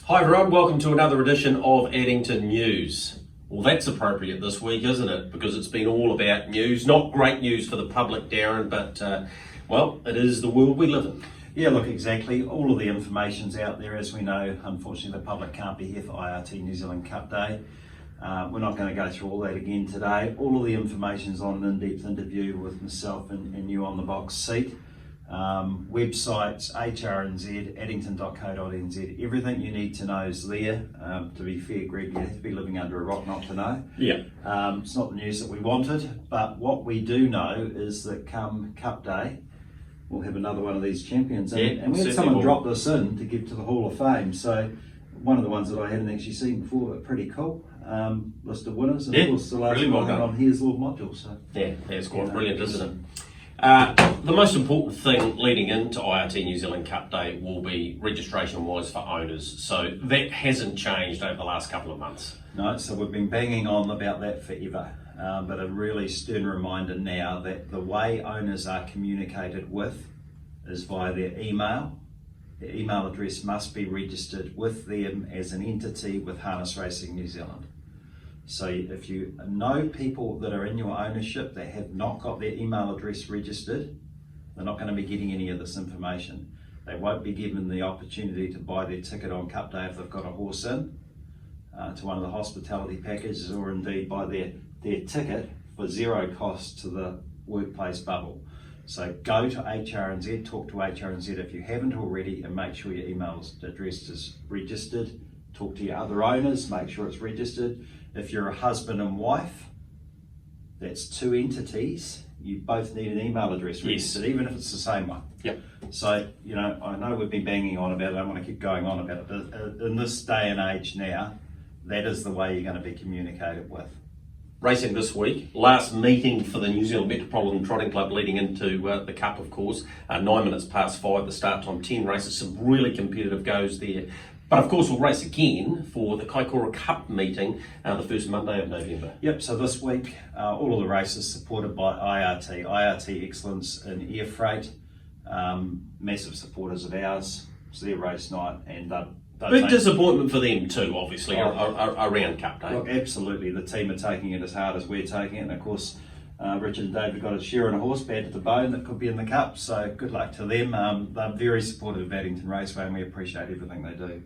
Hi everyone, welcome to another edition of Addington News. Well, that's appropriate this week, isn't it? Because it's been all about news. Not great news for the public, Darren, but well, it is the world we live in. Yeah, look, exactly. All of the information's out there. As we know, unfortunately, the public can't be here for IRT New Zealand Cup Day. We're not going to go through all that again today. All of the information's on an in-depth interview with myself and you on the box seat. Websites, HRNZ, addington.co.nz, everything you need to know is there. To be fair, Greg, you have to be living under a rock not to know. Yeah. It's not the news that we wanted, but what we do know is that come Cup Day, we'll have another one of these champions. And we had someone drop this in to give to the Hall of Fame. So one of the ones that I hadn't actually seen before, but pretty cool. List of winners, and of course the last one on here's Lord Module. So yeah, it's quite brilliant, isn't it? The most important thing leading into IRT New Zealand Cup Day will be registration-wise for owners. So that hasn't changed over the last couple of months. No, so we've been banging on about that forever. But a really stern reminder now that the way owners are communicated with is via their email. Their email address must be registered with them as an entity with Harness Racing New Zealand. So if you know people that are in your ownership that have not got their email address registered, they're not going to be getting any of this information. They won't be given the opportunity to buy their ticket on Cup Day if they've got a horse in, to one of the hospitality packages, or indeed buy their ticket for zero cost to the workplace bubble. So go to HRNZ, talk to HRNZ if you haven't already, and make sure your email address is registered. Talk to your other owners, make sure it's registered. If you're a husband and wife, that's two entities, you both need an email address registered, even if it's the same one. Yep. So, you know, I know we've been banging on about it, I don't want to keep going on about it, but in this day and age now, that is the way you're going to be communicated with. Racing this week, last meeting for the New Zealand Metropolitan Trotting Club leading into the Cup, of course. 9 minutes past 5, the start time, 10 races, some really competitive goes there. But of course we'll race again for the Kaikoura Cup meeting the first Monday of November. Yep, so this week all of the races supported by IRT Excellence in Air Freight, massive supporters of ours. It's their race night, and big disappointment for them too, obviously, around Cup Day. Look, absolutely, the team are taking it as hard as we're taking it, and of course Richard and David got a share in a horse bad to the bone that could be in the Cup, so good luck to them. They're very supportive of Addington Raceway and we appreciate everything they do.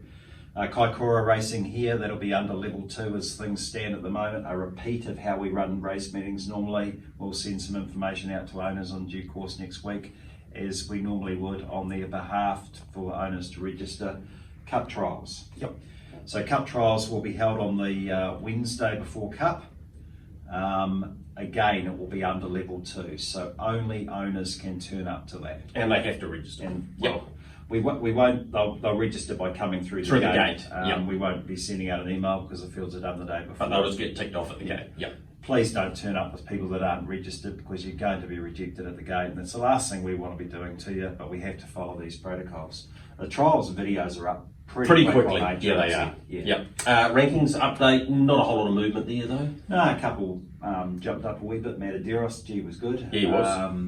Kaikoura racing here, that'll be under level 2 as things stand at the moment. A repeat of how we run race meetings normally. We'll send some information out to owners on due course next week, as we normally would on their behalf for owners to register. Cup trials. Yep. So Cup trials will be held on the Wednesday before Cup. Again, it will be under level 2, so only owners can turn up to that. And they have to register. And well, we won't. They'll register by coming through the gate. We won't be sending out an email because the fields are done the day before. But they'll just get ticked off at the gate. Yep. Please don't turn up with people that aren't registered, because you're going to be rejected at the gate, and it's the last thing we want to be doing to you, but we have to follow these protocols. The trials videos are up pretty quickly. Yeah, they are. Yep. Rankings update, not a whole lot of movement there though. No, a couple jumped up a wee bit. Mataderos, gee, was good. Yeah, he was.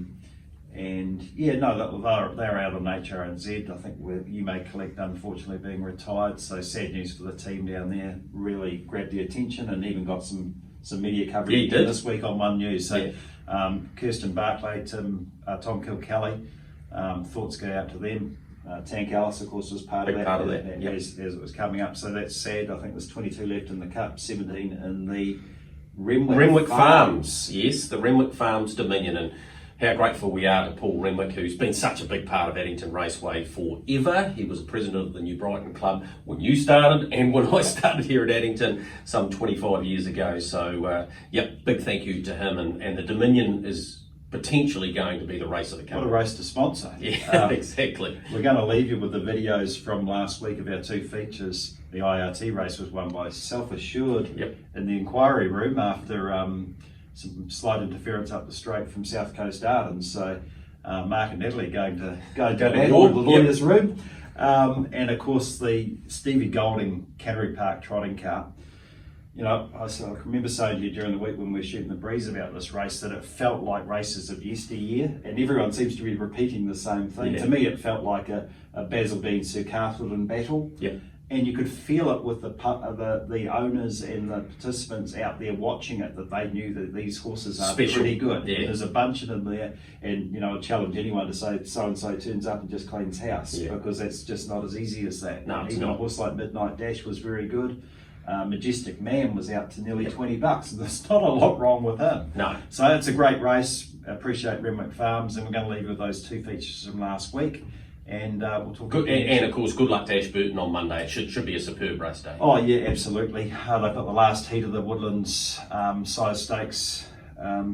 And yeah, no, they're out on HRNZ. I think you may collect, unfortunately, being retired. So sad news for the team down there. Really grabbed the attention and even got some media coverage this week on One News. So Kirsten Barclay, Tom Kilkelly, thoughts go out to them. Tank Alice, of course, was part of that as it was coming up. So that's sad. I think there's 22 left in the Cup, 17 in the Renwick Farms. Yes, the Renwick Farms Dominion. And how grateful we are to Paul Renwick, who's been such a big part of Addington Raceway forever. He was president of the New Brighton Club when you started and when I started here at Addington some 25 years ago. So, big thank you to him. And the Dominion is potentially going to be the race of the Cup. What a race to sponsor. Yeah, exactly. We're going to leave you with the videos from last week of our two features. The IRT race was won by Self Assured in the inquiry room after some slight interference up the straight from South Coast Gardens. So Mark and Natalie going to the lawyer's room. And of course the Stevie Golding Canterbury Park Trotting Cup. You know, I remember saying to you during the week when we were shooting the breeze about this race that it felt like races of yesteryear, and everyone seems to be repeating the same thing. To me, it felt like a Basil Dean Sir Castleton battle. And you could feel it with the owners and the participants out there watching it, that they knew that these horses are Special. pretty good. Yeah. There's a bunch of them there, and I challenge anyone to say so-and-so turns up and just cleans house, because that's just not as easy as that. No, it's Even not. a horse like Midnight Dash was very good. Majestic Man was out to nearly $20, and there's not a lot wrong with him. No. So it's a great race. Appreciate Renwick Farms, and we're going to leave you with those 2 features from last week. And we'll talk Good, again. and of course, good luck to Ashburton on Monday. It should be a superb race day. Oh yeah, absolutely. They've got the last heat of the Woodlands Size Stakes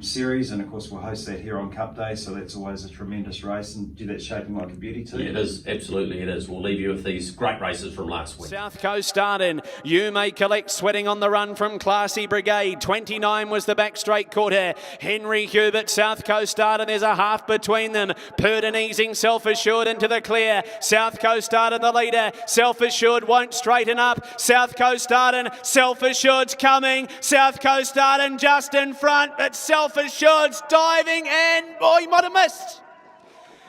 series, and of course we'll host that here on Cup Day, so that's always a tremendous race, and that's shaping like a beauty too. Yeah, it is, absolutely it is. We'll leave you with these great races from last week. South Coast started. You May Collect sweating on the run from Classy Brigade. 29 was the back straight quarter. Henry Hubert, South Coast started. There's a half between them. Purdon easing Self-Assured into the clear. South Coast started the leader. Self-Assured won't straighten up. South Coast started. Self-Assured's coming. South Coast started just in front, but Self-Assured's diving, and he might have missed.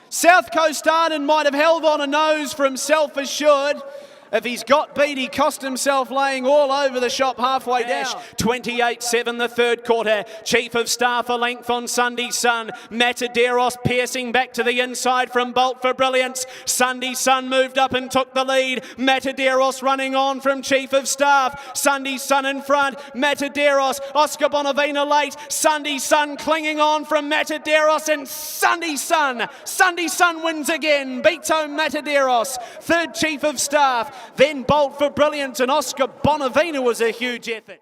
South Coast Arden might have held on a nose from Self-Assured. If he's got beat, he cost himself laying all over the shop halfway dash. 28-7 the third quarter. Chief of Staff a length on Sunday Sun. Mataderos piercing back to the inside from Bolt for Brilliance. Sunday Sun moved up and took the lead. Mataderos running on from Chief of Staff. Sunday Sun in front. Mataderos. Oscar Bonavina late. Sunday Sun clinging on from Mataderos, and Sunday Sun wins again. Beats home Mataderos. Third Chief of Staff. Then Bolt for Brilliance, and Oscar Bonavina was a huge effort.